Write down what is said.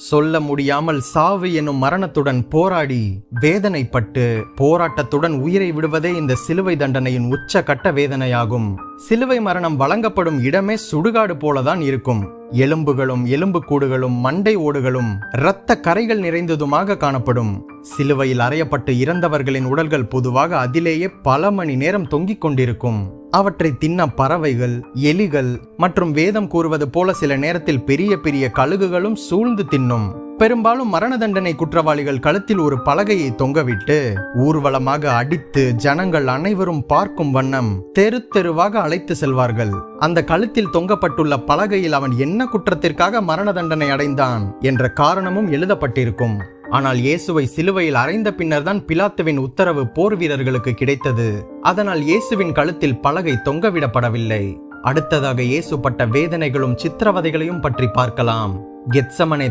சொல்ல முடியாமல் சாவு எனும் மரணத்துடன் போராடி வேதனைப்பட்டு போராட்டத்துடன் உயிரை விடுவதே இந்த சிலுவை தண்டனையின் உச்சகட்ட வேதனையாகும். சிலுவை மரணம் வழங்கப்படும் இடமே சுடுகாடு போலதான் இருக்கும். எலும்புகளும் எலும்புக்கூடுகளும் மண்டை ஓடுகளும் இரத்த கரைகள் நிறைந்ததுமாக காணப்படும். சிலுவையில் அறையப்பட்டு இறந்தவர்களின் உடல்கள் பொதுவாக அதிலேயே பல மணி நேரம் தொங்கிக் கொண்டிருக்கும். அவற்றை தின்ன பறவைகள், எலிகள் மற்றும் வேதம் கூறுவது போல சில நேரத்தில் பெரிய பெரிய கழுகுகளும் சூழ்ந்து தின்னும். பெரும்பாலும் மரண தண்டனை குற்றவாளிகள் கழுத்தில் ஒரு பலகையை தொங்கவிட்டு ஊர்வலமாக அடித்து ஜனங்கள் அனைவரும் பார்க்கும் வண்ணம் தெரு தெருவாக அழைத்து செல்வார்கள். அந்த கழுத்தில் தொங்கப்பட்டுள்ள பலகையில் அவன் என்ன குற்றத்திற்காக மரண தண்டனை அடைந்தான் என்ற காரணமும் எழுதப்பட்டிருக்கும். ஆனால் இயேசுவை சிலுவையில் அறைந்த பின்னர் தான் பிலாத்துவின் உத்தரவு போர் வீரர்களுக்கு கிடைத்தது. அதனால் இயேசுவின் கழுத்தில் பலகை தொங்கவிடப்படவில்லை. அடுத்ததாக இயேசு பட்ட வேதனைகளும் சித்திரவதைகளையும் பற்றி பார்க்கலாம். கெத்சமனே